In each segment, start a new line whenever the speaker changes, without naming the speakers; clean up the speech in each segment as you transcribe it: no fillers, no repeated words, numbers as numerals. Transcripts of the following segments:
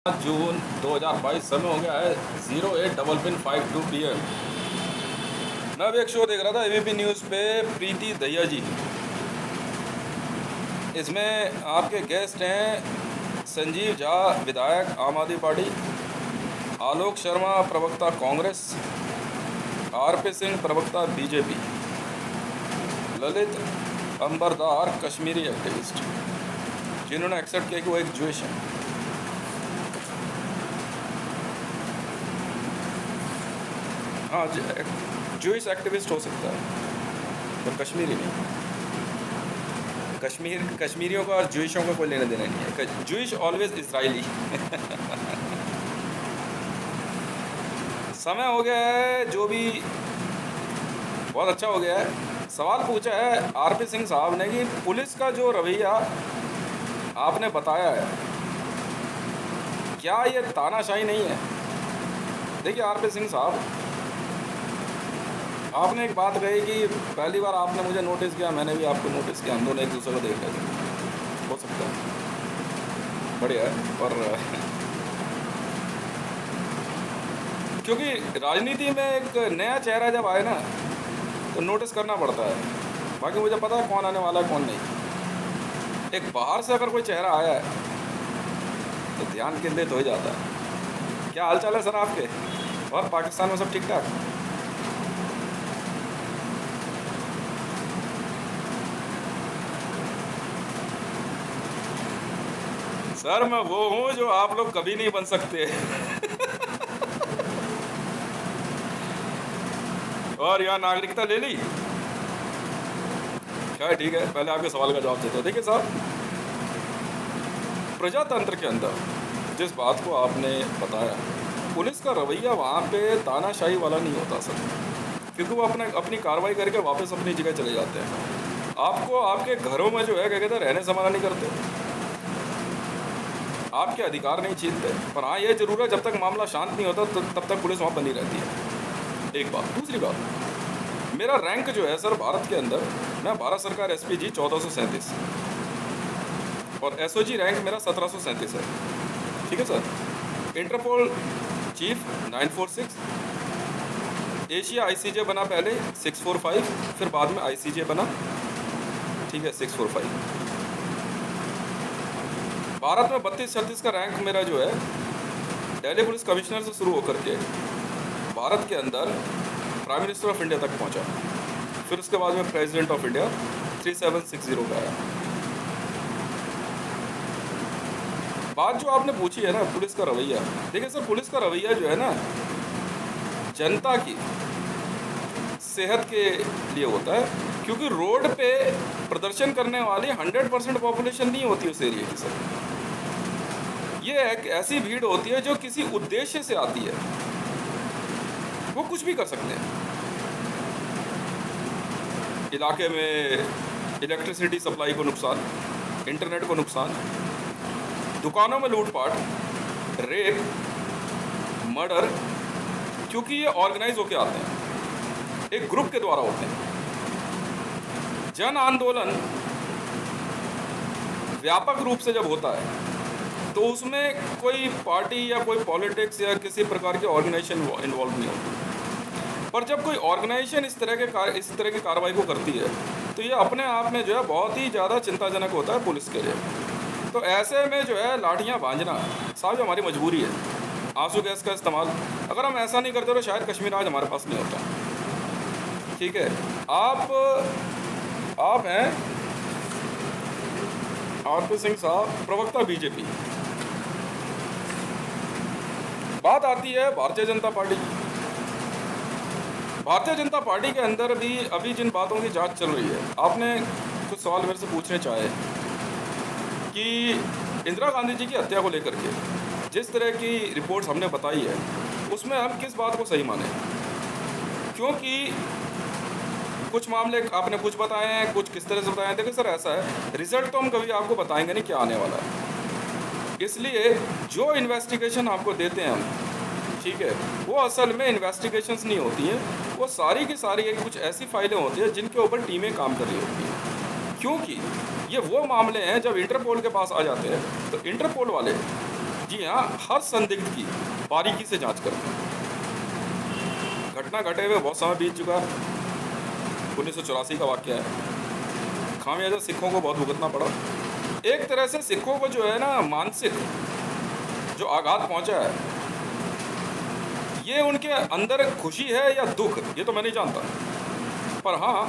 जून 2022 समय हो गया है 08:52 PM। मैं अभी एक शो देख रहा था एबीपी न्यूज़ पे, प्रीति दहिया जी। इसमें आपके गेस्ट हैं संजीव झा विधायक आम आदमी पार्टी, आलोक शर्मा प्रवक्ता कांग्रेस, आरपी सिंह प्रवक्ता बीजेपी, ललित अंबरदार कश्मीरी एक्टिविस्ट, जिन्होंने एक्सेप्ट किया कि वो एक ज्यूइश है। हाँ, ज्यूइश एक्टिविस्ट हो सकता है पर कश्मीरी नहीं। कश्मीरियों का और ज्यूइशों का कोई लेना देना नहीं है। Jewish always Israeli. समय हो गया है, जो भी बहुत अच्छा हो गया है। सवाल पूछा है आरपी सिंह साहब ने कि पुलिस का जो रवैया आपने बताया है, क्या ये तानाशाही नहीं है? देखिए आरपी सिंह साहब, आपने एक बात कही कि पहली बार आपने मुझे नोटिस किया, मैंने भी आपको नोटिस किया, हम दोनों एक दूसरे को देख रहे थे। हो सकता है, बढ़िया है। पर क्योंकि राजनीति में एक नया चेहरा जब आए ना तो नोटिस करना पड़ता है। बाकी मुझे पता है कौन आने वाला है कौन नहीं। एक बाहर से अगर कोई चेहरा आया है तो ध्यान केंद्रित हो जाता है। क्या हाल चाल है सर आपके? और पाकिस्तान में सब ठीक ठाक? सर मैं वो हूँ जो आप लोग कभी नहीं बन सकते। और यहाँ नागरिकता ले ली? क्या ठीक है, पहले आपके सवाल का जवाब देता हूँ। देखिए साहब, प्रजातंत्र के अंदर जिस बात को आपने बताया, पुलिस का रवैया वहाँ पे तानाशाही वाला नहीं होता सर, क्योंकि वो अपनी कार्रवाई करके वापस अपनी जगह चले जाते हैं। आपको आपके घरों में जो है क्या कहते हैं, रहने समाना नहीं करते, आपके अधिकार नहीं छीनते। पर हाँ, ये जरूर है जब तक मामला शांत नहीं होता तो तब तक पुलिस वहाँ बनी रहती है। एक बात। दूसरी बात, मेरा रैंक जो है सर भारत के अंदर, मैं भारत सरकार SPG 1437 और SOG रैंक मेरा 1737 है। ठीक है sir. Interpol chief 946, Asia ICJ बना पहले 645, फिर बाद में ICJ बना, ठीक है 645। भारत में 32-36 का रैंक मेरा जो है दिल्ली पुलिस कमिश्नर से शुरू होकर के भारत के अंदर प्राइम मिनिस्टर ऑफ इंडिया तक पहुंचा। फिर उसके बाद में प्रेसिडेंट ऑफ इंडिया 3760 का आया। बात जो आपने पूछी है ना पुलिस का रवैया, देखिए सर, पुलिस का रवैया जो है ना जनता की सेहत के लिए होता है, क्योंकि रोड पे प्रदर्शन करने वाली 100% पॉपुलेशन नहीं होती उस एरिया की सर। ये एक ऐसी भीड़ होती है जो किसी उद्देश्य से आती है, वो कुछ भी कर सकते हैं। इलाके में इलेक्ट्रिसिटी सप्लाई को नुकसान, इंटरनेट को नुकसान, दुकानों में लूटपाट, रेप, मर्डर, क्योंकि ये ऑर्गेनाइज होके आते हैं, एक ग्रुप के द्वारा होते हैं। जन आंदोलन व्यापक रूप से जब होता है तो उसमें कोई पार्टी या कोई पॉलिटिक्स या किसी प्रकार के ऑर्गेनाइजेशन इन्वॉल्व नहीं होती। पर जब कोई ऑर्गेनाइजेशन इस तरह की कार्रवाई को करती है तो ये अपने आप में जो है बहुत ही ज़्यादा चिंताजनक होता है पुलिस के लिए। तो ऐसे में जो है लाठियाँ भांजना साहब जो हमारी मजबूरी है, आंसू गैस का इस्तेमाल, अगर हम ऐसा नहीं करते तो शायद कश्मीर आज हमारे पास नहीं होता। ठीक है, आप हैं आरपी सिंह साहब प्रवक्ता बीजेपी। बात आती है भारतीय जनता पार्टी की। भारतीय जनता पार्टी के अंदर भी अभी जिन बातों की जांच चल रही है, आपने कुछ सवाल मेरे से पूछने चाहे कि इंदिरा गांधी जी की हत्या को लेकर के जिस तरह की रिपोर्ट्स हमने बताई है उसमें हम किस बात को सही माने, क्योंकि कुछ मामले आपने कुछ बताए हैं, कुछ किस तरह से बताए हैं। देखिए सर, ऐसा है, रिजल्ट तो हम कभी आपको बताएंगे नहीं क्या आने वाला है, इसलिए जो इन्वेस्टिगेशन आपको देते हैं हम, ठीक है, वो असल में इन्वेस्टिगेशंस नहीं होती हैं, वो सारी की सारी एक कुछ ऐसी फाइलें होती हैं जिनके ऊपर टीमें काम कर रही होती हैं। क्योंकि ये वो मामले हैं जब इंटरपोल के पास आ जाते हैं तो इंटरपोल वाले जी हाँ, हर संदिग्ध की बारीकी से जांच करते हैं। घटना घटे हुए बहुत समय बीत चुका है, 1984 का वाक़या है। खामियाजा सिखों को बहुत भुगतना पड़ा। एक तरह से सिखों को जो है ना, मानसिक जो आघात पहुंचा है, ये उनके अंदर खुशी है या दुख, ये तो मैं नहीं जानता। पर हाँ,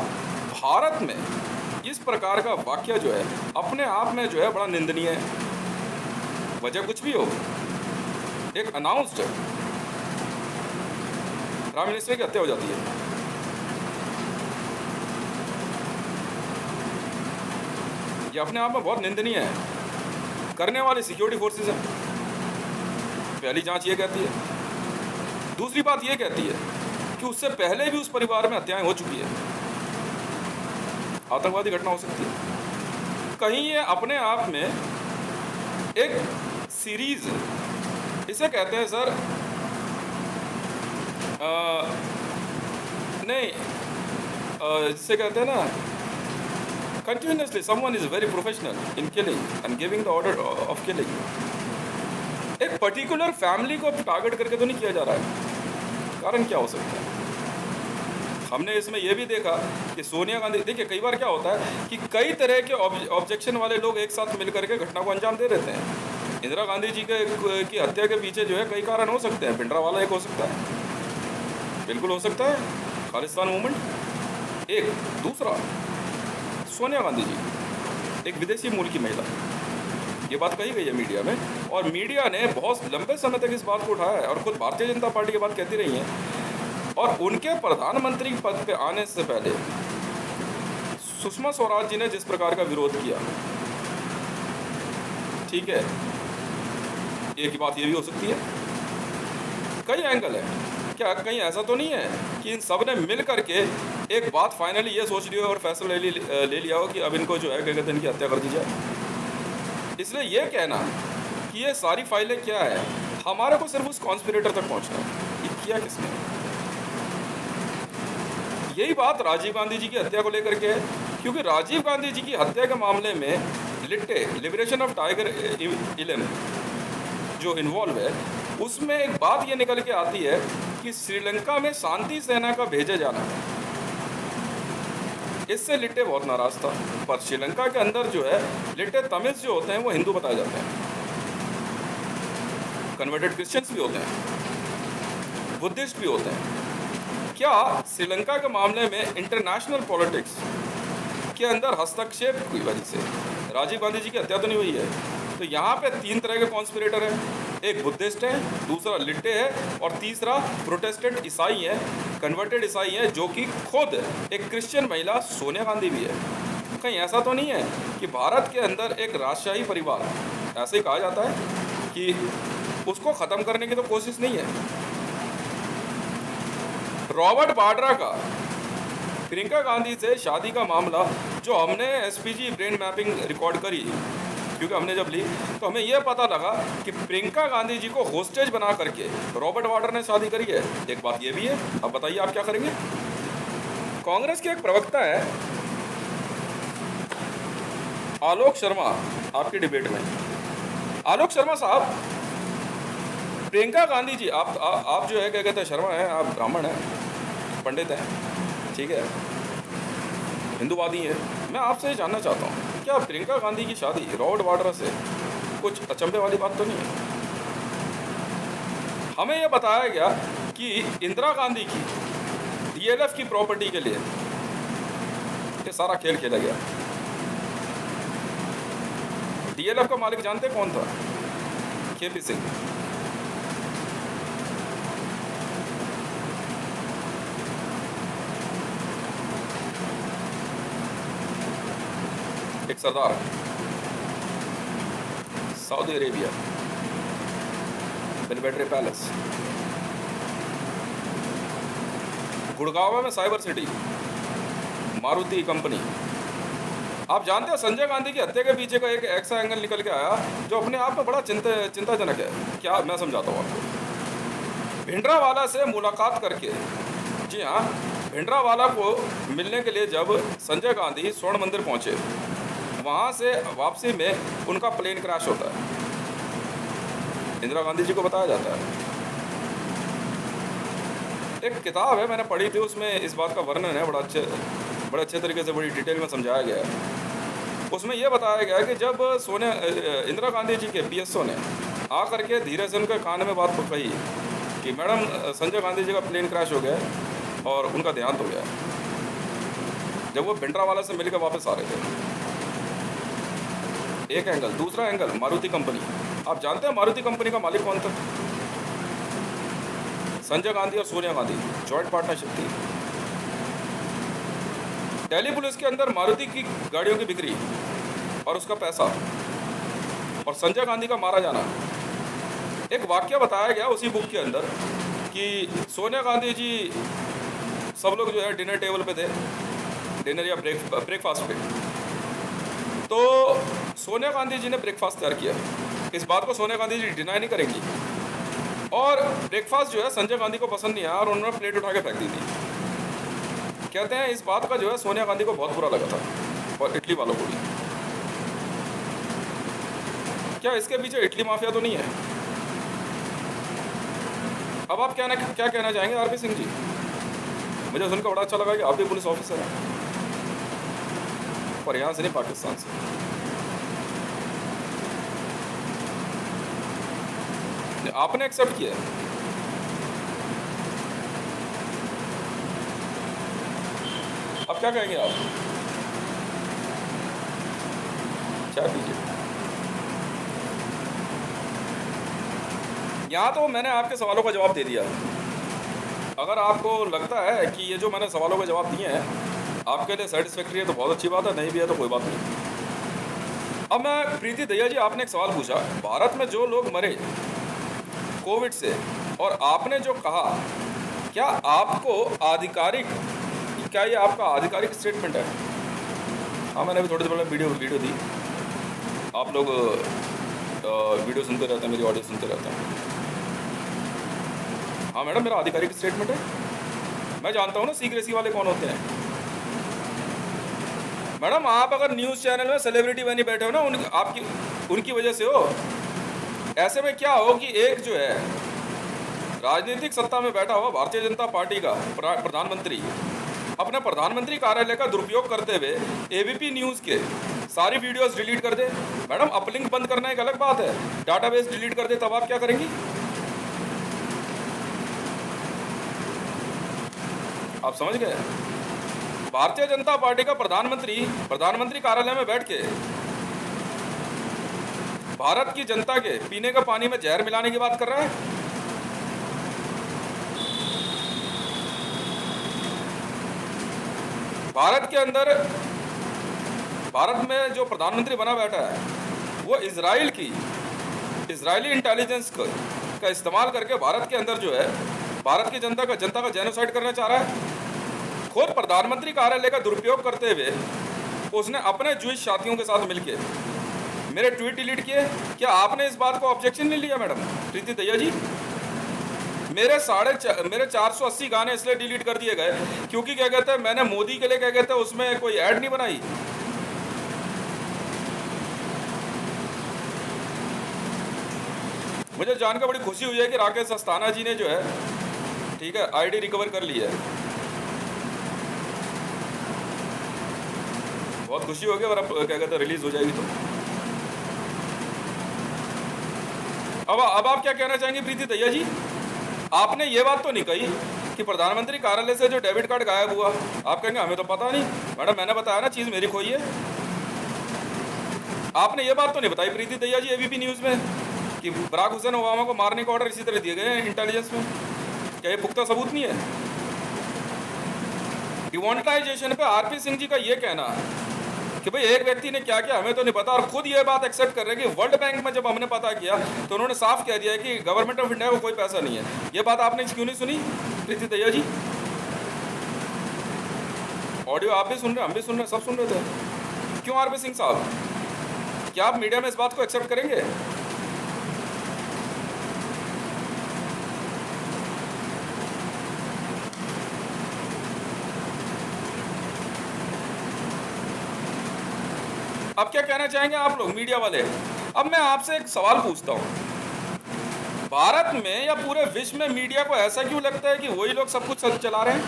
भारत में इस प्रकार का वाक़या जो है अपने आप में जो है बड़ा निंदनीय है। वजह कुछ भी हो, एक अनाउंस्ड प्राइम मिनिस्टर की हत्या हो जाती है। ये अपने आप में बहुत निंदनीय है। करने वाले सिक्योरिटी फोर्सेस हैं, पहली जांच ये कहती है। दूसरी बात ये कहती है कि उससे पहले भी उस परिवार में हत्याएं हो चुकी है, आतंकवादी घटना हो सकती है। कहीं ये अपने आप में एक सीरीज, इसे कहते हैं सर, नहीं, जिसे कहते हैं ना, continuously someone is very professional in killing and giving the order of killing. एक पर्टिकुलर फैमिली को टारगेट करके तो नहीं किया जा रहा है। कारण क्या हो सकता है? हमने इसमें यह भी देखा कि सोनिया गांधी, देखिए कई बार क्या होता है कि कई तरह के ऑब्जेक्शन वाले लोग एक साथ मिलकर के घटना को अंजाम दे देते हैं। इंदिरा गांधी जी की हत्या के पीछे जो है कई कारण हो सकते हैं। भिंडरावाला एक हो सकता है, बिल्कुल हो सकता है, खालिस्तान मूवमेंट एक। दूसरा, सोनिया गांधी जी एक विदेशी मूल की महिला, ये बात कही गई है मीडिया में, और मीडिया ने बहुत लंबे समय तक इस बात को उठाया है, और खुद भारतीय जनता पार्टी की बात कहती रही है। और उनके प्रधानमंत्री पद पे आने से पहले सुषमा स्वराज जी ने जिस प्रकार का विरोध किया, ठीक है, एक बात ये भी हो सकती है। कई एंगल है। क्या कहीं ऐसा तो नहीं है कि इन सब ने मिल करके एक बात फाइनली ये सोच लिया और फैसला ले लिया हो कि अब इनको जो है क्या कहते हैं, इनकी हत्या कर दी जाए? इसलिए ये कहना कि ये सारी फाइलें क्या है, हमारे को सिर्फ उस कॉन्स्पिरेटर तक पहुंचना है, ये किया किसने? यही बात राजीव गांधी जी की हत्या को लेकर के है, क्योंकि राजीव गांधी जी की हत्या के मामले में लिट्टे, लिबरेशन ऑफ टाइगर इलम जो इन्वॉल्व है, उसमें एक बात ये निकल के आती है कि श्रीलंका में शांति सेना का भेजे जाना, इससे लिट्टे बहुत नाराज था। पर श्रीलंका के अंदर जो है लिट्टे तमिल्स जो होते हैं वो हिंदू बताए जाते हैं, कन्वर्टेड क्रिश्चियंस भी होते हैं, बुद्धिस्ट भी होते हैं। क्या श्रीलंका के मामले में इंटरनेशनल पॉलिटिक्स के अंदर हस्तक्षेप की वजह से राजीव गांधी जी की हत्या तो नहीं हुई है? तो यहाँ पे तीन तरह के कॉन्स्पिरेटर हैं, एक बुद्धिस्ट है, दूसरा लिट्टे है, और तीसरा प्रोटेस्टेंट ईसाई है, कन्वर्टेड ईसाई है, जो कि खुद एक क्रिश्चियन महिला सोनिया गांधी भी है। कहीं ऐसा तो नहीं है कि भारत के अंदर एक राजशाही परिवार, ऐसे ही कहा जाता है कि उसको ख़त्म करने की तो कोशिश नहीं है। रॉबर्ट वाड्रा का प्रियंका गांधी से शादी का मामला, जो हमने एसपीजी ब्रेन मैपिंग रिकॉर्ड करी, क्योंकि हमने जब ली तो हमें यह पता लगा कि प्रियंका गांधी जी को होस्टेज बना करके रॉबर्ट वाड्रा ने शादी करी है। एक बात ये भी है। अब बताइए आप क्या करेंगे? कांग्रेस के एक प्रवक्ता है आलोक शर्मा, आपकी डिबेट में, आलोक शर्मा साहब, प्रियंका गांधी जी, आप जो है क्या कहते हैं, शर्मा हैं, आप ब्राह्मण हैं, पंडित हैं, ठीक है, हिंदूवादी हैं। मैं आपसे ये जानना चाहता हूँ, क्या प्रियंका गांधी की शादी रॉबर्ट वाड्रा से कुछ अचंभे वाली बात तो नहीं है? हमें यह बताया गया कि इंदिरा गांधी की डीएलएफ की प्रॉपर्टी के लिए ये सारा खेल खेला गया। डीएलएफ का मालिक जानते कौन था? केपी सिंह। एक सरदार, सऊदी अरेबिया, बेलवेडरे पैलेस, गुड़गांव में साइबर सिटी, मारुति कंपनी। आप जानते हैं संजय गांधी की हत्या के पीछे का एक ऐसा एंगल निकल के आया जो अपने आप में बड़ा चिंताजनक है। क्या, मैं समझाता हूँ आपको। भिंडरावाला से मुलाकात करके, जी हाँ, भिंडरावाला को मिलने के लिए जब संजय गांधी स्वर्ण मंदिर पहुँचे, वहाँ से वापसी में उनका प्लेन क्रैश होता है। इंदिरा गांधी जी को बताया जाता है। एक किताब है, मैंने पढ़ी थी, उसमें इस बात का वर्णन है, बड़े अच्छे तरीके से, बड़ी डिटेल में समझाया गया है। उसमें यह बताया गया कि जब इंदिरा गांधी जी के पीएसओ ने आकर के धीरे से उनके कान में बात कही कि मैडम संजय गांधी जी का प्लेन क्रैश हो गया और उनका देहांत हो गया, जब वो भिंडरावाला से मिलकर वापस आ रहे थे। एक एंगल। दूसरा एंगल, मारुति कंपनी। आप जानते हैं मारुति कंपनी का मालिक कौन था? संजय गांधी और सोनिया गांधी जॉइंट पार्टनरशिप थी। दिल्ली पुलिस के अंदर मारुति की गाड़ियों की बिक्री और उसका पैसा और संजय गांधी का मारा जाना। एक वाक्य बताया गया उसी बुक के अंदर कि सोनिया गांधी जी, सब लोग जो है डिनर टेबल पे थे, डिनर या ब्रेकफास्ट पे, तो सोनिया गांधी जी ने ब्रेकफास्ट तैयार किया। इस बात को सोनिया गांधी जी डिनाई नहीं करेंगी। और ब्रेकफास्ट जो है संजय गांधी को पसंद नहीं आया और उन्होंने प्लेट उठा के फेंक दी थी। कहते हैं इस बात का जो है सोनिया गांधी को बहुत बुरा लगा था और इटली वालों को भी। क्या इसके पीछे इटली माफिया तो नहीं है? अब आप क्या कहना चाहेंगे आरपी सिंह जी? मुझे सुनकर बड़ा अच्छा लगा कि आप भी पुलिस ऑफिसर हैं, पर यहाँ से नहीं, पाकिस्तान से। आपने एक्सेप्ट किया। अब क्या कहेंगे आप? चाय पीजिए। यहाँ तो मैंने आपके सवालों का जवाब दे दिया। अगर आपको लगता है कि ये जो मैंने सवालों के जवाब दिए हैं आपके लिए सेटिस्फैक्ट्री है तो बहुत अच्छी बात है, नहीं भी है तो कोई बात नहीं। अब मैं, प्रीति दहिया जी, आपने एक सवाल पूछा, भारत में जो लोग मरे कोविड से, और आपने जो कहा, क्या आपको आधिकारिक, क्या ये आपका आधिकारिक स्टेटमेंट है? हाँ, मैंने भी थोड़ी देर पहले वीडियो दी। आप लोग वीडियो सुनते रहते हैं, मेरी ऑडियो सुनते रहते हैं। हाँ मैडम, मेरा आधिकारिक स्टेटमेंट है। मैं जानता हूँ ना सीक्रेसी वाले कौन होते हैं। मैडम, आप अगर न्यूज़ चैनल में सेलिब्रिटी बनी बैठे हो ना, उनकी वजह से हो। ऐसे में क्या हो कि एक जो है राजनीतिक सत्ता में बैठा हुआ भारतीय जनता पार्टी का प्रधानमंत्री अपने प्रधानमंत्री कार्यालय का दुरुपयोग करते हुए एबीपी न्यूज़ के सारी वीडियोस डिलीट कर दे। मैडम, अपलिंक बंद करना एक अलग बात है, डाटाबेस डिलीट कर दे, तब आप क्या करेंगी? आप समझ गए? भारतीय जनता पार्टी का प्रधानमंत्री कार्यालय में बैठ के भारत की जनता के पीने का पानी में जहर मिलाने की बात कर रहा है। भारत में जो प्रधानमंत्री बना बैठा है वो इजरायली इंटेलिजेंस का इस्तेमाल करके भारत के अंदर जो है भारत की जनता का जेनोसाइड करना चाह रहा है। खुद प्रधानमंत्री कार्यालय का दुरुपयोग करते हुए उसने अपने जूइश साथियों के साथ मिलके मेरे ट्वीट डिलीट किए। क्या आपने इस बात को ऑब्जेक्शन नहीं लिया मैडम प्रीति दहिया जी? मेरे 480 गाने इसलिए डिलीट कर दिए गए क्योंकि क्या कहते हैं, मैंने मोदी के लिए क्या कहते हैं उसमें कोई ऐड नहीं बनाई। मुझे जानकर बड़ी खुशी हुई है कि राकेश अस्थाना जी ने जो है, ठीक है, आईडी रिकवर कर ली है। बहुत खुशी होगी और अब क्या कहते हैं रिलीज हो जाएगी तो। अब आप क्या कहना चाहेंगे प्रीति दहिया जी? आपने ये बात तो नहीं कही कि प्रधानमंत्री कार्यालय से जो डेबिट कार्ड गायब हुआ, आप कहेंगे हमें तो पता नहीं। मैडम, मैंने बताया ना, चीज़ मेरी खोई है। आपने ये बात तो नहीं बताई प्रीति दहिया जी एबीपी न्यूज़ में कि बराक हुसैन ओबामा को मारने का ऑर्डर इसी तरह दिए गए हैं इंटेलिजेंस में। क्या ये पुख्ता सबूत नहीं है? डिमोनेटाइजेशन पे आरपी सिंह जी का ये कहना कि भाई एक व्यक्ति ने क्या किया हमें तो नहीं पता, और खुद ये बात एक्सेप्ट कर रहे हैं कि वर्ल्ड बैंक में जब हमने पता किया तो उन्होंने साफ कह दिया है कि गवर्नमेंट ऑफ इंडिया को कोई पैसा नहीं है। ये बात आपने क्यों नहीं सुनी प्रीति दहिया जी? ऑडियो आप भी सुन रहे, हम भी सुन रहे, सब सुन रहे थे। क्यों आरपी सिंह साहब, क्या आप मीडिया में इस बात को एक्सेप्ट करेंगे? अब क्या कहना चाहेंगे आप लोग मीडिया वाले? अब मैं आपसे एक सवाल पूछता हूं भारत में या पूरे विश्व में मीडिया को ऐसा क्यों लगता है कि वही लोग सब कुछ सच चला रहे हैं?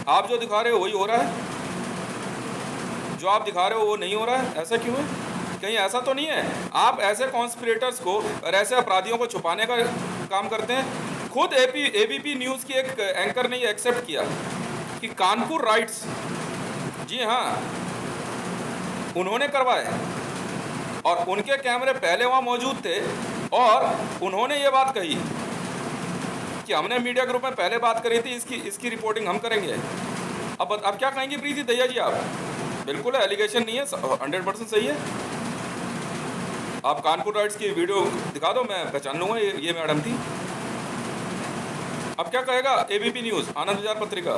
आप जो दिखा रहे हो वही हो रहा है, जो आप दिखा रहे हो वो नहीं हो रहा है, ऐसा क्यों है? कहीं ऐसा तो नहीं है आप ऐसे कॉन्स्पिरेटर्स को और ऐसे अपराधियों को छुपाने का काम करते हैं? खुद एबीपी न्यूज़ की एक एंकर ने ये एक्सेप्ट किया कि कानपुर राइट्स, जी हाँ, उन्होंने करवाए और उनके कैमरे पहले वहाँ मौजूद थे और उन्होंने ये बात कही कि हमने मीडिया ग्रुप में पहले बात करी थी, इसकी रिपोर्टिंग हम करेंगे। अब क्या कहेंगे प्रीति दहिया जी? आप बिल्कुल एलिगेशन नहीं है, 100% सही है। आप कानपुर राइट्स की वीडियो दिखा दो, मैं पहचान लूँगा ये मैडम थी। अब क्या कहेगा एबीपी न्यूज़, आनंद विचार पत्रिका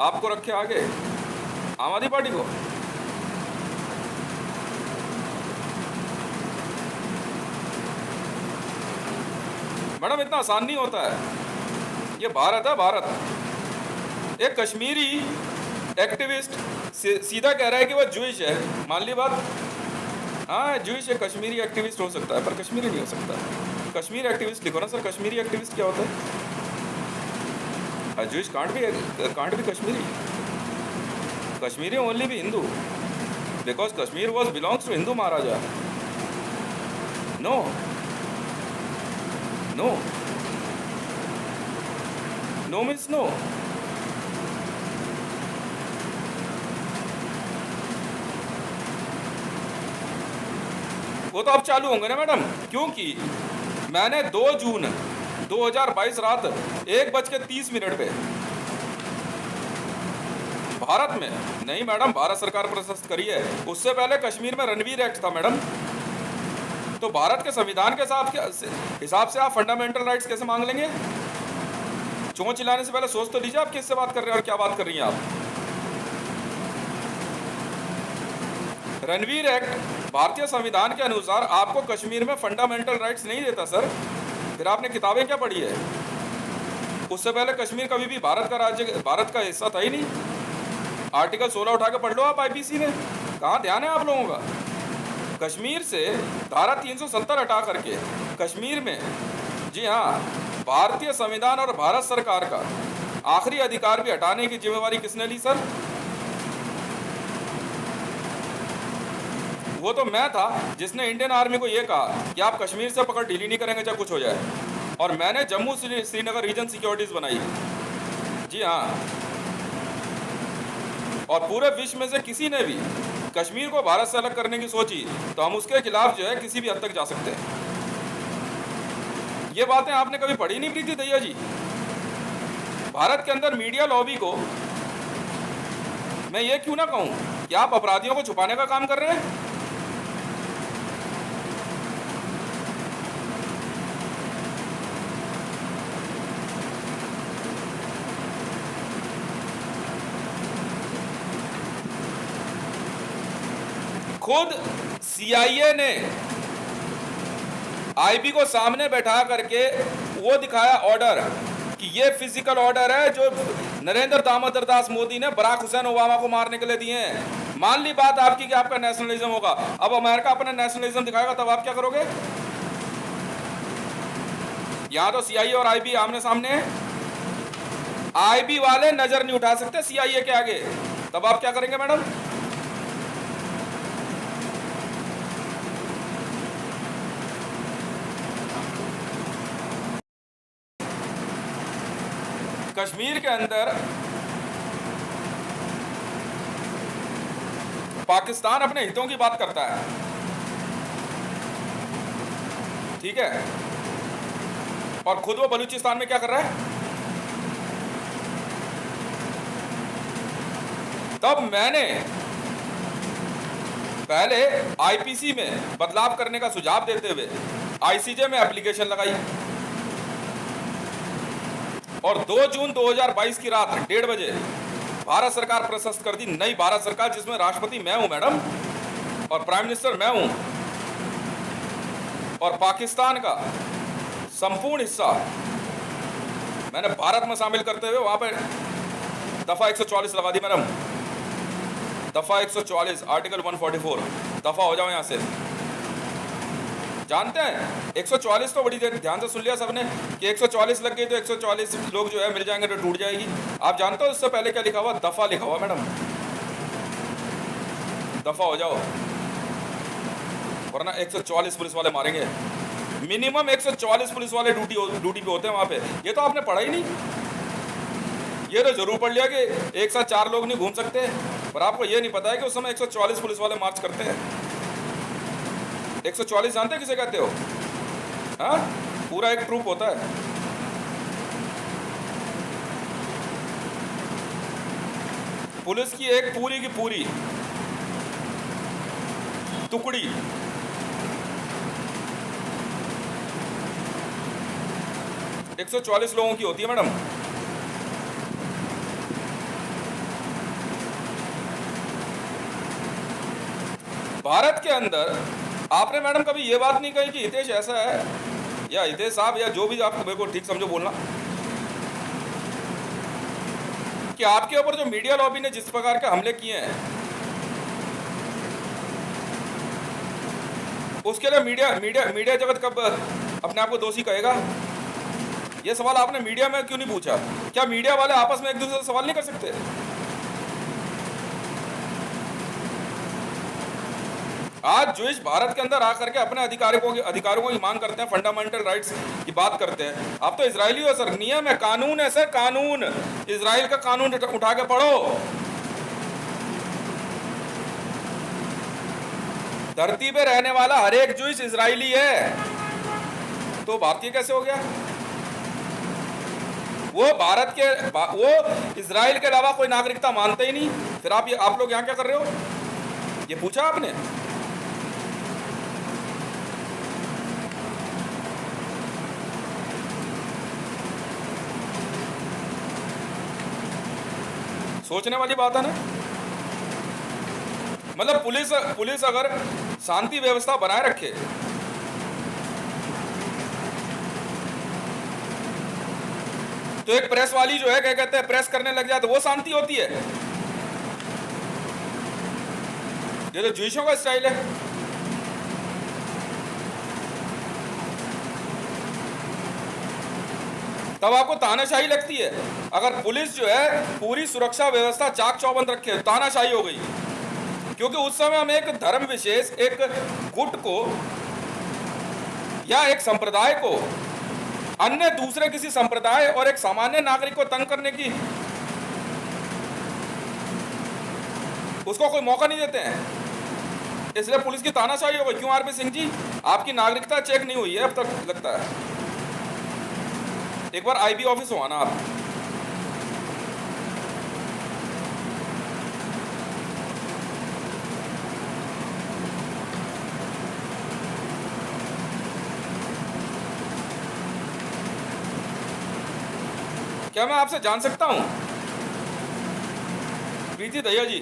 आपको रखे आगे, आम आदमी पार्टी को? मैडम इतना आसान नहीं होता है। ये भारत है, भारत। एक कश्मीरी एक्टिविस्ट सीधा कह रहा है कि वो जूइश है, मान ली बात। हाँ, जूइश है, कश्मीरी एक्टिविस्ट हो सकता है पर कश्मीरी नहीं हो सकता। कश्मीरी एक्टिविस्ट लिखो ना सर, कश्मीरी एक्टिविस्ट क्या होता है? जूइश कांट भी कश्मीरी। कश्मीरी ओनली भी Hindu, because Kashmir was belongs to Hindu Maharaja. No no no means no. वो तो अब चालू होंगे ना मैडम, क्योंकि मैंने 2 जून 2022 रात 1:30 पे भारत में, नहीं मैडम, भारत सरकार प्रशस्त करी है, उससे पहले कश्मीर में रणवीर एक्ट था मैडम। तो भारत के संविधान के हिसाब से आप फंडामेंटल राइट्स कैसे मांग लेंगे? चोंच चिल्लाने से पहले सोच तो लीजिए आप किससे बात कर रहे हैं और क्या बात कर रही हैं आप। रणवीर एक्ट भारतीय संविधान के अनुसार आपको कश्मीर में फंडामेंटल राइट्स नहीं देता सर। फिर आपने किताबें क्या पढ़ी है? उससे पहले कश्मीर कभी भी भारत का राज्य, भारत का हिस्सा था ही नहीं। आर्टिकल 16 उठा के पढ़ लो आप आईपीसी में, कहाँ ध्यान है आप लोगों का? कश्मीर से धारा 370 हटा करके कश्मीर में, जी हाँ, भारतीय संविधान और भारत सरकार का आखिरी अधिकार भी हटाने की जिम्मेवारी किसने ली सर? वो तो मैं था जिसने इंडियन आर्मी को ये कहा कि आप कश्मीर से पकड़ ढीली नहीं करेंगे चाहे कुछ हो जाए, और मैंने जम्मू श्रीनगर रीजन सिक्योरिटीज बनाई, जी हाँ। और पूरे विश्व में से किसी ने भी कश्मीर को भारत से अलग करने की सोची तो हम उसके खिलाफ जो है किसी भी हद तक जा सकते हैं। ये बातें आपने कभी पढ़ी नहीं प्रीति दहिया जी? भारत के अंदर मीडिया लॉबी को मैं ये क्यों ना कहूं कि आप अपराधियों को छुपाने का काम कर रहे हैं? खुद सीआईए ने आईबी को सामने बैठा करके वो दिखाया ऑर्डर कि ये फिजिकल ऑर्डर है जो नरेंद्र दामोदर दास मोदी ने बराक हुसैन ओबामा को मारने के लिए दिए हैं। मान ली बात आपकी कि आपका नेशनलिज्म होगा, अब अमेरिका अपना नेशनलिज्म दिखाएगा तब आप क्या करोगे? यहां तो सीआईए और आईबी आमने सामने है, आईबी वाले नजर नहीं उठा सकते सीआईए के आगे, तब आप क्या करेंगे मैडम? कश्मीर के अंदर पाकिस्तान अपने हितों की बात करता है, ठीक है, और खुद वो बलूचिस्तान में क्या कर रहा है? तब मैंने पहले आईपीसी में बदलाव करने का सुझाव देते हुए आईसीजे में एप्लीकेशन लगाई, और 2 जून 2022 की रात 1:30 बजे भारत सरकार प्रशस्त कर दी, नई भारत सरकार जिसमें राष्ट्रपति मैं हूं मैडम और प्राइम मिनिस्टर मैं हूं, और पाकिस्तान का संपूर्ण हिस्सा मैंने भारत में शामिल करते हुए वहां पर दफा 144 लगा दी मैडम। दफा 144 आर्टिकल 144, दफा हो जाओ यहां से। जानते हैं 144 तो बड़ी देर ध्यान से सुन लिया सबने कि 144 लग गई तो 144 लोग जो है मिल जाएंगे तो टूट जाएगी। आप जानते हो उससे पहले क्या लिखा हुआ? दफा लिखा हुआ मैडम, दफा हो जाओ, वरना 144 पुलिस वाले मारेंगे। मिनिमम 144 पुलिस वाले ड्यूटी पे होते हैं वहां पे। ये तो आपने पढ़ा ही नहीं, ये तो जरूर पढ़ लिया कि एक साथ 4 लोग नहीं घूम सकते, पर आपको ये नहीं पता है कि उस समय 144 पुलिस वाले मार्च करते हैं। 144 जानते हैं किसे कहते हो? हाँ, पूरा एक ट्रूप होता है। पुलिस की एक पूरी की पूरी टुकड़ी 144 लोगों की होती है मैडम। भारत के अंदर आपने मैडम कभी ये बात नहीं कही कि हितेश ऐसा है, या हितेश साहब, या जो भी आप मेरे को ठीक समझो बोलना, कि आपके ऊपर जो मीडिया लॉबी ने जिस प्रकार के हमले किए हैं उसके लिए मीडिया जगत कब अपने आप को दोषी कहेगा? ये सवाल आपने मीडिया में क्यों नहीं पूछा? क्या मीडिया वाले आपस में एक दूसरे से सवाल नहीं कर सकते? आज जूइश भारत के अंदर आकर के अपने अधिकारों की मांग करते हैं, फंडामेंटल राइट्स की बात करते हैं। आप तो इजरायली हो सर, नियम है, कानून है सर, कानून, इजराइल का कानून उठा के पढ़ो। धरती पे रहने वाला हर एक जूइश इजरायली है, तो भारतीय कैसे हो गया? वो इजराइल के अलावा कोई नागरिकता मानते ही नहीं। फिर आप लोग यहाँ क्या कर रहे हो? ये पूछा आपने? सोचने वाली बात है ना। मतलब पुलिस अगर शांति व्यवस्था बनाए रखे तो एक प्रेस वाली जो है क्या कहते हैं प्रेस करने लग जाए तो वो शांति होती है? ये तो जूइशों का स्टाइल है। तब आपको तानाशाही लगती है। अगर पुलिस जो है पूरी सुरक्षा व्यवस्था चाक चौबंद रखे, तानाशाही हो गई, क्योंकि उस समय हम एक धर्म विशेष, एक गुट को या एक संप्रदाय को अन्य दूसरे किसी संप्रदाय और एक सामान्य नागरिक को तंग करने की उसको कोई मौका नहीं देते हैं। इसलिए पुलिस की तानाशाही हो गई। क्यों आरपी सिंह जी, आपकी नागरिकता चेक नहीं हुई है अब तक, लगता है। एक बार आईबी ऑफिस हो आना आप। क्या मैं आपसे जान सकता हूं, प्रीति दहिया जी,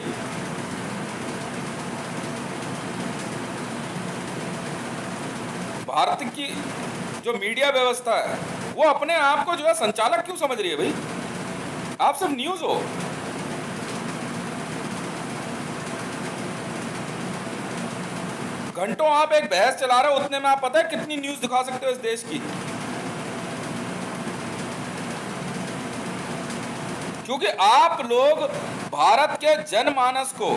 भारत की जो मीडिया व्यवस्था है वो अपने आप को जो है संचालक क्यों समझ रही है भाई? आप सब न्यूज हो। घंटों आप एक बहस चला रहे हो, उतने में आप पता है कितनी न्यूज दिखा सकते हो इस देश की? क्योंकि आप लोग भारत के जनमानस को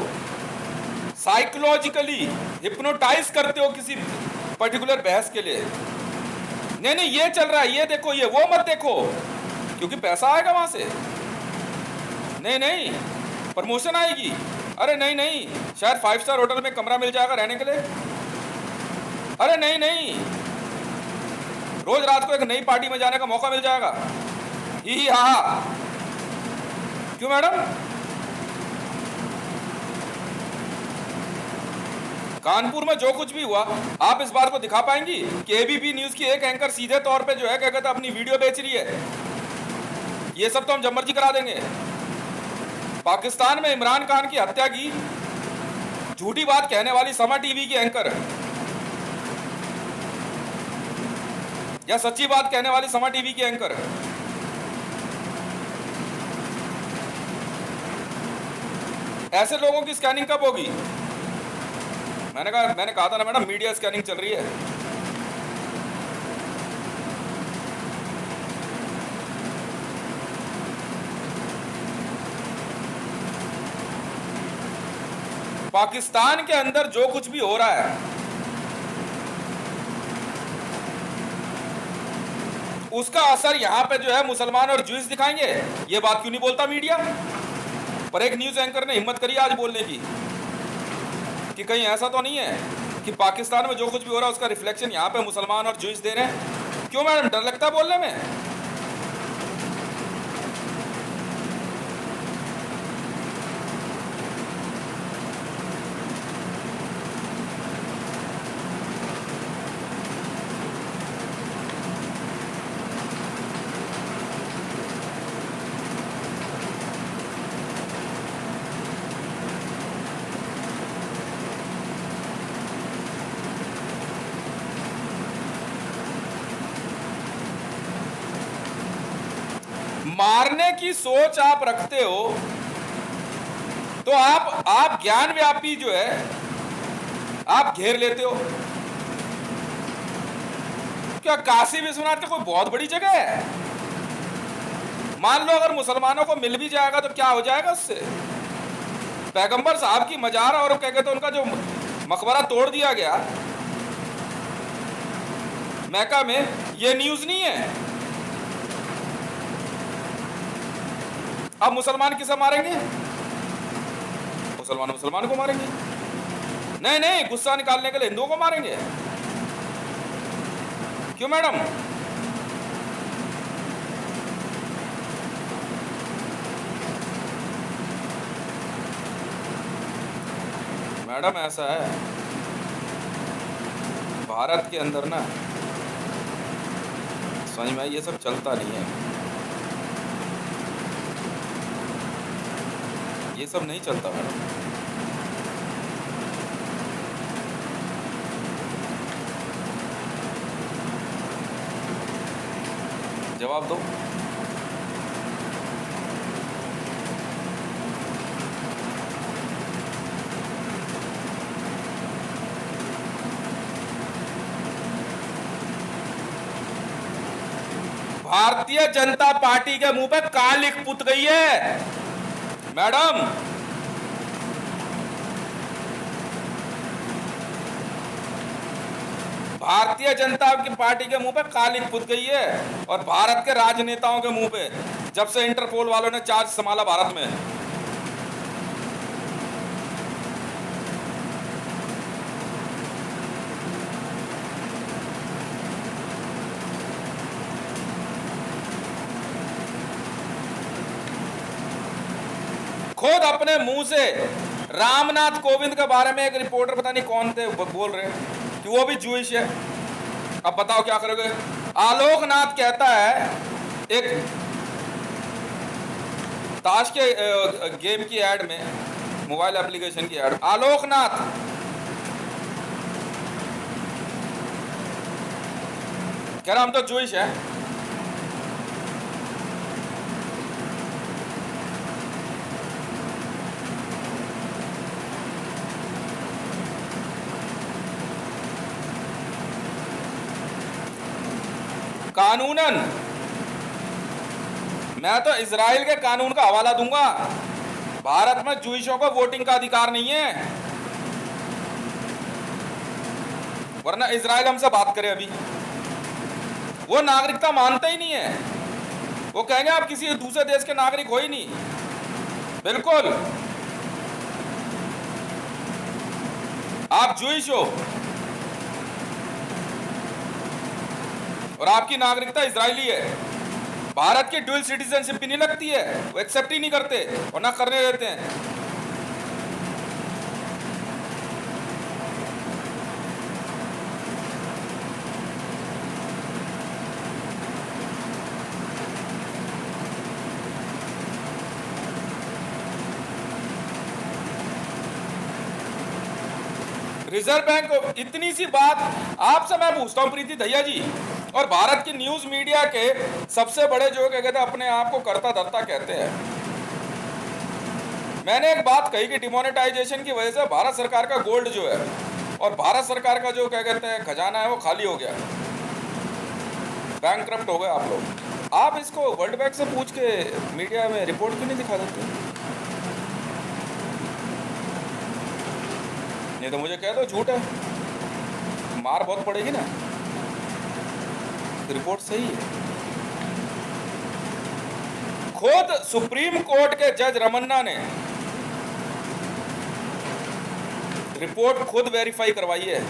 साइकोलॉजिकली हिप्नोटाइज करते हो किसी पर्टिकुलर बहस के लिए। नहीं ये चल रहा है, ये देखो, ये वो मत देखो, क्योंकि पैसा आएगा वहां से। नहीं प्रमोशन आएगी। अरे नहीं शायद 5 स्टार होटल में कमरा मिल जाएगा रहने के लिए। अरे नहीं रोज रात को एक नई पार्टी में जाने का मौका मिल जाएगा। ही हा। क्यों मैडम? कानपुर में जो कुछ भी हुआ, आप इस बात को दिखा पाएंगी कि एबीपी न्यूज की एक एंकर सीधे तौर पे जो है क्या कहते हैं अपनी वीडियो बेच रही है? ये सब तो हम जब मर्जी करा देंगे। पाकिस्तान में इमरान खान की हत्या की झूठी बात कहने वाली समा टीवी की एंकर या सच्ची बात कहने वाली समा टीवी की एंकर, ऐसे लोगों की स्कैनिंग कब होगी? मैंने कहा था ना मैडम, मीडिया स्कैनिंग चल रही है। पाकिस्तान के अंदर जो कुछ भी हो रहा है उसका असर यहां पे जो है मुसलमान और ज्यूज दिखाएंगे। ये बात क्यों नहीं बोलता मीडिया? पर एक न्यूज एंकर ने हिम्मत करी आज बोलने की कि कहीं ऐसा तो नहीं है कि पाकिस्तान में जो कुछ भी हो रहा है उसका रिफ्लेक्शन यहां पे मुसलमान और ज्यूज दे रहे हैं। क्यों मैडम, डर लगता है बोलने में? मारने की सोच आप रखते हो तो आप ज्ञान व्यापी जो है आप घेर लेते हो। क्या काशी विश्वनाथ की कोई बहुत बड़ी जगह है? मान लो अगर मुसलमानों को मिल भी जाएगा तो क्या हो जाएगा उससे? पैगंबर साहब की मजार और क्या कहते हैं उनका जो मकबरा तोड़ दिया गया मैका में, ये न्यूज नहीं है। अब मुसलमान किसे मारेंगे? मुसलमान को मारेंगे? नहीं नहीं, गुस्सा निकालने के लिए हिंदुओं को मारेंगे। क्यों मैडम? मैडम ऐसा है भारत के अंदर ना, समझ में ये सब चलता नहीं है, ये सब नहीं चलता मैडम। जवाब दो। भारतीय जनता पार्टी के मुंह पे कालिक पुत गई है मैडम। भारतीय जनता की पार्टी के मुंह पे कालिक पुत गई है और भारत के राजनेताओं के मुंह पे, जब से इंटरपोल वालों ने चार्ज संभाला भारत में। खुद अपने मुंह से रामनाथ कोविंद के बारे में एक रिपोर्टर पता नहीं कौन थे बोल रहे हैं कि वो भी जूइश है। अब बताओ क्या करोगे? आलोकनाथ कहता है, एक ताश के गेम की एड में, मोबाइल एप्लीकेशन की एड, आलोकनाथ कह रहा हम तो जूइश है। कानूनन मैं तो इजराइल के कानून का हवाला दूंगा। भारत में जूइशों को वोटिंग का अधिकार नहीं है, वरना इजराइल हमसे बात करे अभी। वो नागरिकता मानते ही नहीं है, वो कहेंगे आप किसी दूसरे देश के नागरिक हो ही नहीं। बिल्कुल, आप जूइश हो और आपकी नागरिकता इजरायली है। भारत की ड्यूल सिटीजनशिप भी नहीं लगती है, वो एक्सेप्ट ही नहीं करते और ना करने देते हैं। रिजर्व बैंक, इतनी सी बात आपसे मैं पूछता हूं प्रीति दहिया जी, और भारत की न्यूज मीडिया के सबसे बड़े जो क्या कहते हैं अपने आप को कर्ता धर्ता कहते हैं। मैंने एक बात कही कि डिमोनेटाइजेशन की वजह से भारत सरकार का गोल्ड जो है और भारत सरकार का जो क्या कहते हैं खजाना है वो खाली हो गया, बैंकक्रप्ट हो गए आप लोग। आप इसको वर्ल्ड बैंक से पूछ के मीडिया में रिपोर्ट क्यों नहीं दिखा देते? नहीं तो मुझे कह दो झूठ है, मार बहुत पड़ेगी ना। रिपोर्ट सही है। खुद सुप्रीम कोर्ट के जज रमन्ना ने रिपोर्ट खुद वेरीफाई करवाई है।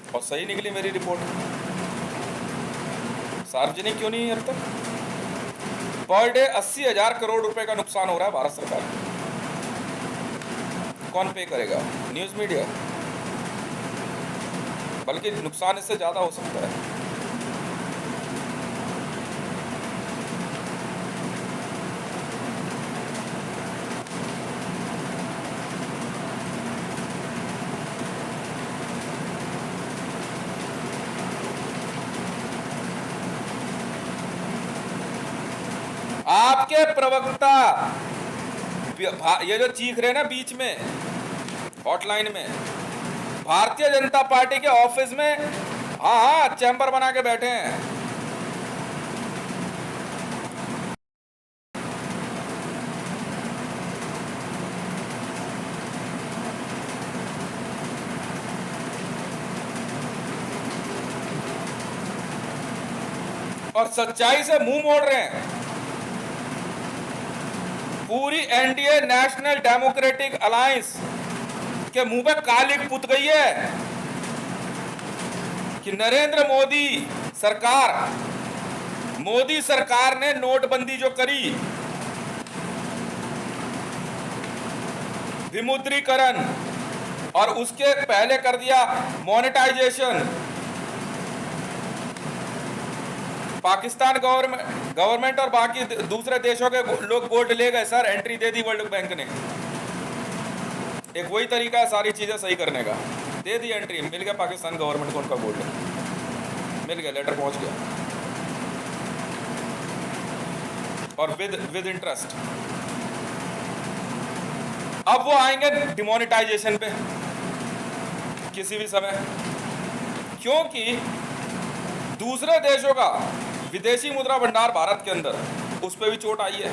और सही निकली मेरी रिपोर्ट। सार्वजनिक क्यों नहीं है अब तक? पर डे 80,000 करोड़ रुपए का नुकसान हो रहा है भारत सरकार को। कौन पे करेगा? News media. बल्कि नुकसान इससे ज्यादा हो सकता है। आपके प्रवक्ता ये जो चीख रहे हैं ना बीच में हॉटलाइन में, भारतीय जनता पार्टी के ऑफिस में हाँ चैम्बर बना के बैठे हैं। और सच्चाई से मुंह मोड़ रहे हैं। पूरी एनडीए नेशनल डेमोक्रेटिक अलायंस के मुंह पे काली पुत गई है कि नरेंद्र मोदी सरकार ने नोटबंदी जो करी, विमुद्रीकरण, और उसके पहले कर दिया मोनेटाइजेशन। पाकिस्तान गवर्नमेंट और बाकी दूसरे देशों के लोग गोल्ड ले गए sir, entry they the world bank ने। एक वही तरीका है सारी चीजें सही करने का, दे दी एंट्री, मिल गया पाकिस्तान गवर्नमेंट को उनका गोल्ड, मिल गया, लेटर पहुंच गया और विद इंटरेस्ट। अब वो आएंगे डिमोनेटाइजेशन पे किसी भी समय, क्योंकि दूसरे देशों का विदेशी मुद्रा भंडार भारत के अंदर, उस पर भी चोट आई है।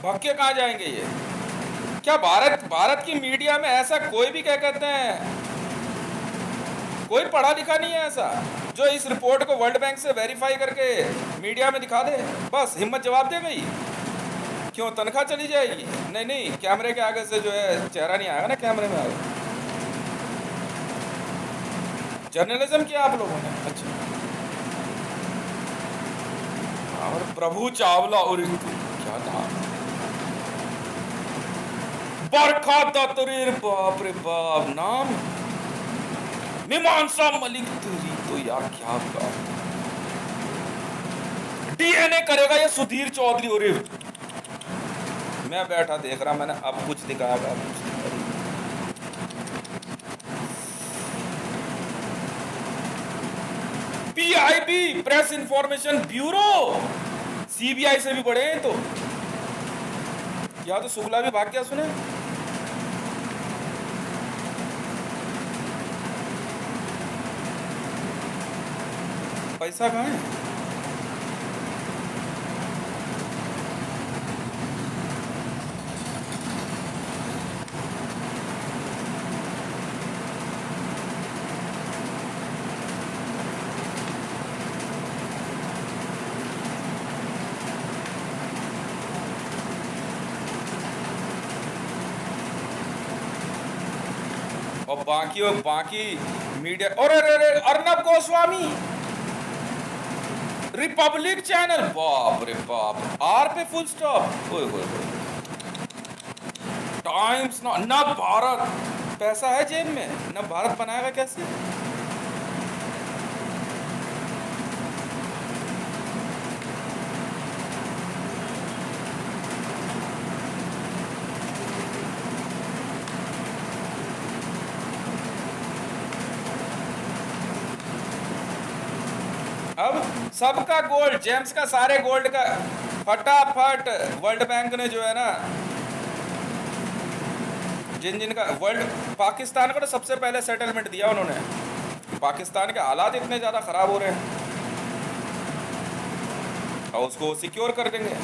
भाग के कहां जाएंगे ये? क्या भारत की मीडिया में ऐसा कोई भी क्या कहते हैं, कोई पढ़ा लिखा नहीं है ऐसा जो इस रिपोर्ट को वर्ल्ड बैंक से वेरीफाई करके मीडिया में दिखा दे? बस हिम्मत जवाब दे गई। क्यों तनख्वाह चली जाएगी? नहीं, कैमरे के आगे से जो है चेहरा नहीं आएगा ना, कैमरे में आएगा। जर्नलिज्म किया आप लोगों ने। अच्छा, और प्रभु चावला और क्या नाम, बरखा दत्तरी, बाप रे बाप नाम, मीमांसा मलिक, तेरी तो यार क्या बात। डीएनए करेगा ये सुधीर चौधरी। और मैं बैठा देख रहा, मैंने अब कुछ दिखाया, PIB press information bureau, CBI से भी बड़े हैं। तो या तो शुक्ला भी भाग गया सुने। पैसा कहाँ है? और बाकी मीडिया, और अर्नब गोस्वामी, रिपब्लिक चैनल, बाप रे बाप, आर पे फुल स्टॉप। टाइम्स ना भारत, पैसा है जेब में, ना भारत बनाएगा कैसे? अब सबका गोल्ड, जेम्स का सारे गोल्ड का फटाफट वर्ल्ड बैंक ने जो है ना, जिनका वर्ल्ड, पाकिस्तान को तो सबसे पहले सेटलमेंट दिया उन्होंने, पाकिस्तान के हालात इतने ज़्यादा ख़राब हो रहे हैं और उसको सिक्योर कर देंगे।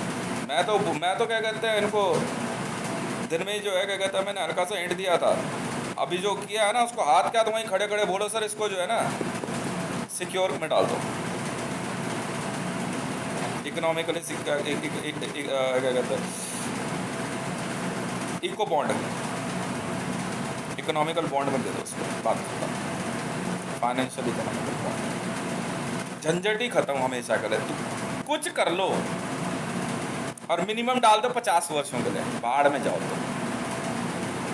मैं तो क्या कहते हैं, इनको दिन में ही जो है क्या कहते हैं, मैंने हल्का सा हिंट दिया था, अभी जो किया है ना उसको हाथ क्या तो वहीं खड़े खड़े बोलो सर इसको जो है ना सिक्योर में डाल दो, इकोनॉमिकली क्या कहते हैं, इको बॉन्ड, इकोनॉमिकल बॉन्ड में दे दो उसको, बात खत्म, फाइनेंशियल इकोनॉमिकल बॉन्ड, झंझट ही खत्म हमेशा के लिए। तो कुछ कर लो और मिनिमम डाल दो 50 वर्षों के लिए, बाढ़ में जाओ तो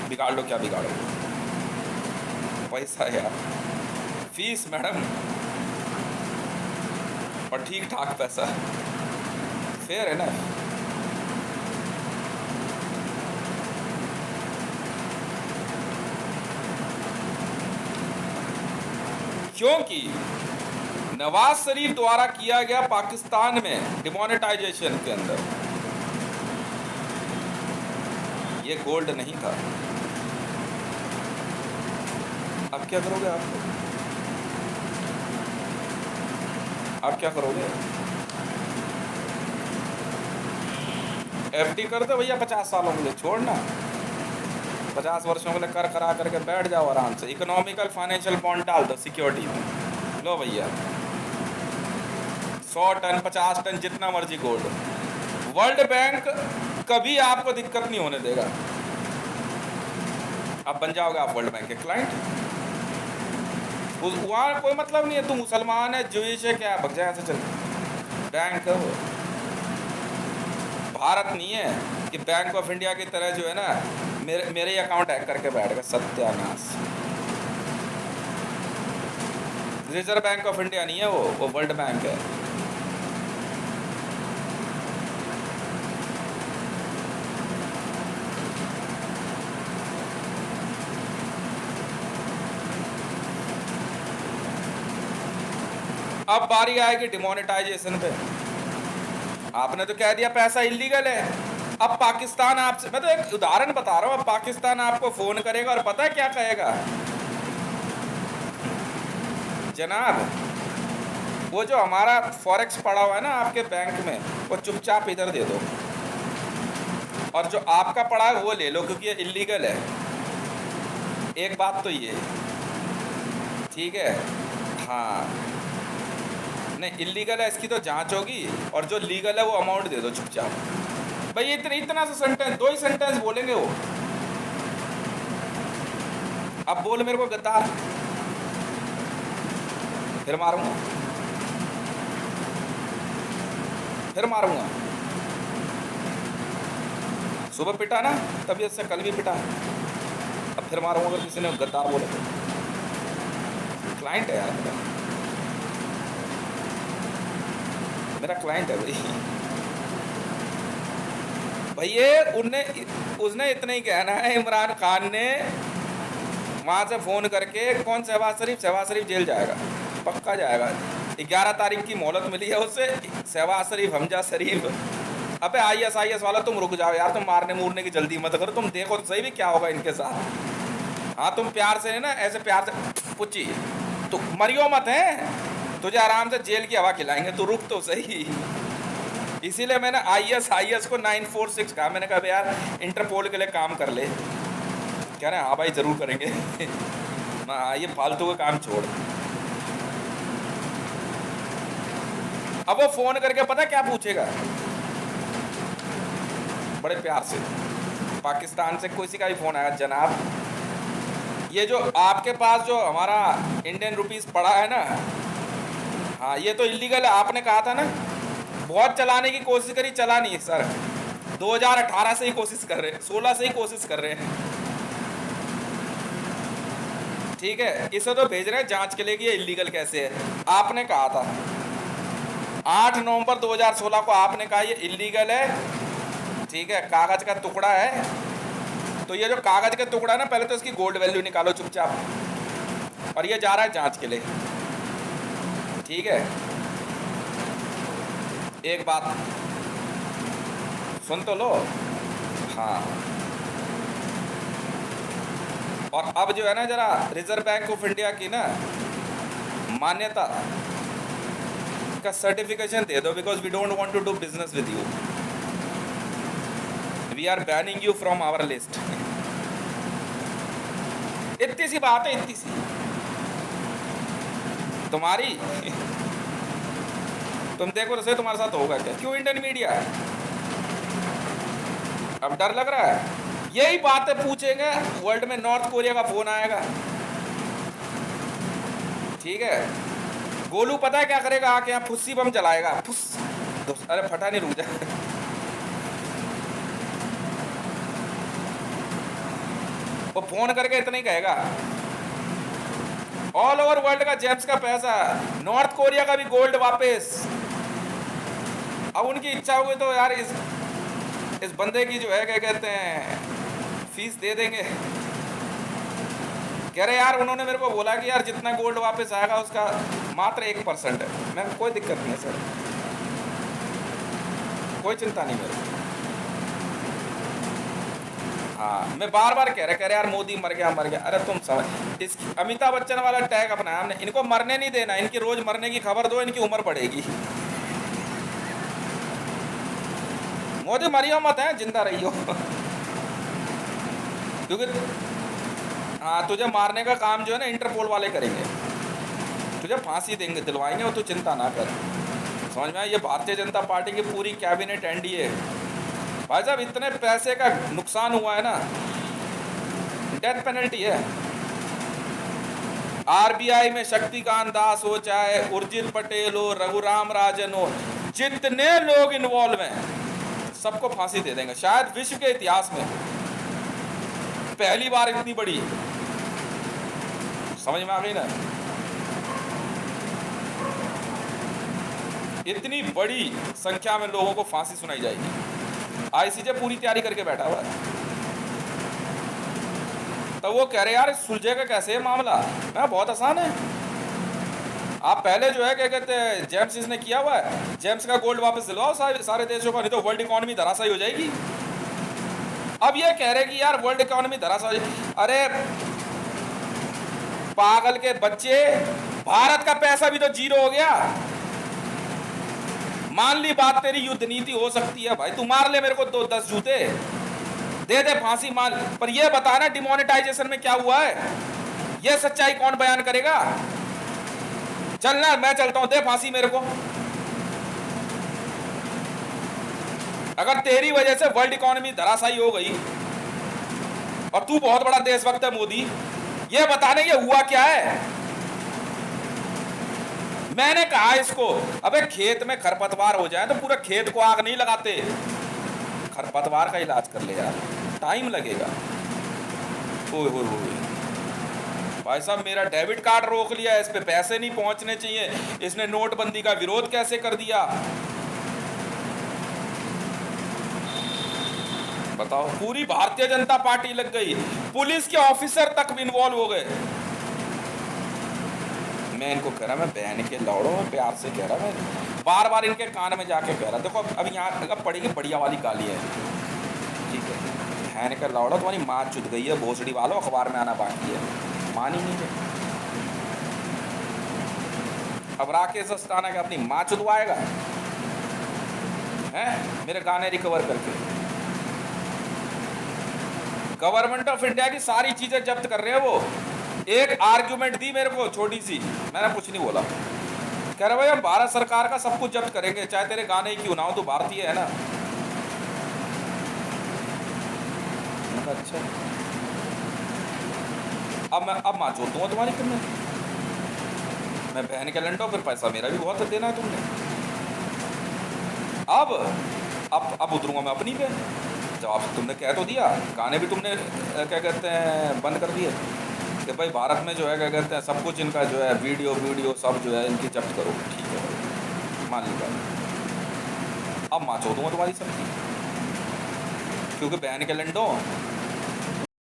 बिगाड़ लो, क्या बिगाड़ो, पैसा यार, फीस मैडम और ठीक ठाक पैसा, फेयर है ना। क्योंकि नवाज शरीफ द्वारा किया गया पाकिस्तान में डिमोनेटाइजेशन के अंदर ये गोल्ड नहीं था। अब क्या करोगे आप क्या करोगे? एफडी कर दो भैया 50 सालों के लिए, छोड़ना 50 वर्षों के लिए कर करा करके बैठ जाओ आराम से, इकोनॉमिकल फाइनेंशियल बॉन्ड डाल दो सिक्योरिटी में, लो भैया 100 टन 50 टन जितना मर्जी गोल्ड, वर्ल्ड बैंक कभी आपको दिक्कत नहीं होने देगा। अब बन जाओगे आप वर्ल्ड बैंक के क्लाइंट, वहाँ कोई मतलब नहीं है तू मुसलमान है ज्यूइश है क्या, भग जाए ऐसे चल, बैंक है वो, भारत नहीं है कि बैंक ऑफ इंडिया की तरह जो है ना मेरे अकाउंट हैक करके बैठ गए, सत्यानाश। रिजर्व बैंक ऑफ इंडिया नहीं है वो वर्ल्ड बैंक है। अब बारी आएगी डिमोनेटाइजेशन पे। आपने तो कह दिया पैसा इलीगल है, अब पाकिस्तान आपसे, मैं तो एक उदाहरण बता रहा हूँ, अब पाकिस्तान आपको फोन करेगा और पता है क्या कहेगा, जनाब वो जो हमारा फॉरेक्स पड़ा हुआ है ना आपके बैंक में वो चुपचाप इधर दे दो, और जो आपका पड़ा है वो ले लो क्योंकि ये इलीगल है। एक बात तो ये ठीक है, हाँ नहीं इलीगल है इसकी तो जांच होगी, और जो लीगल है वो अमाउंट दे दो चुपचाप। भाई इतना सा सेंटेंस, 2 ही सेंटेंस बोलेंगे वो। अब बोल मेरे को गद्दार, फिर मारूंगा, फिर मारूंगा। सुबह पिटा ना तबीयत से, कल भी पिटा, अब फिर मारूंगा अगर किसी ने गद्दार बोले तो। क्लाइंट है यार मेरा क्लाइंट है भाई ये उसने इतना ही कहना है, इमरान खान ने वहाँ से फ़ोन करके, कौन शहबाज शरीफ जेल जाएगा, पक्का जाएगा। 11 तारीख की मोहलत मिली है उससे, शहबाज शरीफ, हमजा शरीफ। अबे IS वाला तुम रुक जाओ यार, तुम मारने मूरने की जल्दी मत करो, तुम देखो तो सही भी क्या होगा इनके साथ। हाँ तुम प्यार से ना, ऐसे प्यार से पूछी तो मरियो मत है, तुझे आराम से जेल की हवा खिलाएंगे, तू रुक तो सही। इसीलिए मैंने IS को 946 कहा, मैंने कहा यार इंटरपोल के लिए काम कर ले। कह रहे हैं हाँ भाई ज़रूर करेंगे। हाँ ये फालतू का काम छोड़। अब वो फ़ोन करके पता क्या पूछेगा, बड़े प्यार से, पाकिस्तान से किसी का भी फ़ोन आया, जनाब ये जो आपके पास जो हमारा इंडियन रुपीस पड़ा है ना, हाँ ये तो इलीगल है, आपने कहा था ना, बहुत चलाने की कोशिश करी, चला नहीं सर, 2018 से ही कोशिश कर रहे हैं, 16 से ही कोशिश कर रहे हैं, ठीक है। इसे तो भेज रहे हैं जांच के लिए कि ये इलीगल कैसे है। आपने कहा था 8 नवंबर 2016 को, आपने कहा ये इलीगल है, ठीक है, कागज का टुकड़ा है, तो ये जो कागज का टुकड़ा है ना, पहले तो इसकी गोल्ड वैल्यू निकालो चुपचाप, और ये जा रहा है जांच के लिए, ठीक है। एक बात सुन तो लो, हाँ, और अब जो है ना जरा रिजर्व बैंक ऑफ इंडिया की ना मान्यता का सर्टिफिकेशन दे दो, because we don't want to do business with you, we are banning you from our list. इतनी सी बात है, इतनी सी तुम्हारी तुम देखो रसे तुम्हारे साथ होगा क्या। क्यों इंडियन मीडिया, अब डर लग रहा है। यही बातें पूछेंगे वर्ल्ड में, नॉर्थ कोरिया का फोन आएगा, ठीक है। गोलू पता है क्या करेगा, आके यहाँ फुस्सी बम जलाएगा, फुस, अरे फटा नहीं, रुक जा। वो फोन करके इतना ही कहेगा, ऑल ओवर वर्ल्ड का जेम्स का पैसा, नॉर्थ कोरिया का भी गोल्ड वापस। अब उनकी इच्छा होगी तो यार इस बंदे की जो है क्या कहते हैं फीस दे देंगे। कह रहे यार उन्होंने मेरे को बोला कि यार जितना गोल्ड वापस आएगा उसका मात्र 1% है। मैं कोई दिक्कत नहीं है सर, कोई चिंता नहीं मेरे को। हाँ, मैं बार बार कह रहे यार मोदी मर गया मर गया। अरे तुम समझ, इस अमिताभ बच्चन वाला टैग अपनाया हमने, इनको मरने नहीं देना, इनकी रोज मरने की खबर दो, इनकी उम्र बढ़ेगी। मोदी मरियो मत है, जिंदा रहियो। क्योंकि हाँ, तुझे मारने का काम जो है ना इंटरपोल वाले करेंगे, तुझे फांसी देंगे, दिलवाएंगे, और तू चिंता ना कर। समझ में आया? ये भारतीय जनता पार्टी की पूरी कैबिनेट एनडीए। भाई साहब इतने पैसे का नुकसान हुआ है ना, डेथ पेनल्टी है। आरबीआई में शक्तिकांत दास हो, चाहे उर्जित पटेल हो, रघुराम राजन हो, जितने लोग इन्वॉल्व हैं सबको फांसी दे देंगे। शायद विश्व के इतिहास में पहली बार इतनी बड़ी, समझ में आ गई ना, इतनी बड़ी संख्या में लोगों को फांसी सुनाई जाएगी। आईसीजे पूरी तैयारी करके बैठा हुआ है। तो वो कह रहे यार सुलझेगा कैसे मामला। मैं बहुत आसान है, आप पहले जो है क्या कहते हैं जेम्स इसने किया हुआ है, जेम्स का गोल्ड वापस दिलवाओ सारे देशों का, नहीं तो वर्ल्ड इकोनॉमी धराशायी हो जाएगी। अब ये कह रहे कि यार वर्ल्ड इकोनॉमी धराशायी, अरे पागल के बच्चे, भारत का पैसा भी तो जीरो हो गया। मान ली बात तेरी युद्ध नीति हो सकती है भाई, तू मार ले मेरे को 10 जूते दे दे, फांसी मान, पर ये बताना डिमोनेटाइजेशन में क्या हुआ है, ये सच्चाई कौन बयान करेगा। चलना, मैं चलता हूं, दे फांसी मेरे को। अगर तेरी वजह से वर्ल्ड इकोनॉमी धराशायी हो गई और तू बहुत बड़ा देशभक्त है मोदी, ये बताने ये हुआ क्या है। मैंने कहा इसको, अबे खेत में खरपतवार हो जाए तो पूरे खेत को आग नहीं लगाते, खरपतवार का इलाज कर ले यार, टाइम लगेगा। ओए होए होए भाई साहब, मेरा डेबिट कार्ड रोक लिया, इस पे पैसे नहीं पहुंचने चाहिए, इसने नोटबंदी का विरोध कैसे कर दिया बताओ। पूरी भारतीय जनता पार्टी लग गई, पुलिस के ऑफिसर तक इन्वॉल्व हो गए। मैं इनको कह रहा, मैं बहन के लौड़ो, प्यार से कह रहा, मैं बार बार इनके कान में जाके कह रहा, देखो अब यहाँ अब पड़ेगी बढ़िया वाली गाली है, ठीक है। बहन के लौड़ो, तुम्हारी माँ चुद गई है, भोसड़ी वालों, अखबार में आना बाकी है, मान ही नहीं है। अब राकेश अस्थाना का अपनी माँ चुदवाएगा हैं मेरे गाने रिकवर करके। गवर्नमेंट ऑफ इंडिया की सारी चीजें जब्त कर रहे हैं वो। एक आर्ग्यूमेंट दी मेरे को छोटी सी, मैंने कुछ नहीं बोला, कह रहे भाई हम भारत सरकार का सब कुछ जब्त करेंगे, चाहे तेरे गाने ही क्यों ना हो, तो भारतीय है ना। अच्छा, अब माँ चोद दूंगा तुम्हारी तुमने, मैं बहन के लंडो, फिर पैसा मेरा भी बहुत देना है तुमने। अब उतरूंगा मैं अपनी पे, जवाब तुमने कह तो दिया, गाने भी तुमने क्या कहते हैं बंद कर दिए कि भाई भारत में जो है क्या कहते हैं सब कुछ इनका जो है वीडियो सब जो है इनकी जब्त करो, ठीक है मान लीजिए। अब माँ चो दूंगा तुम्हारी सबकी, क्योंकि बहन के लंडो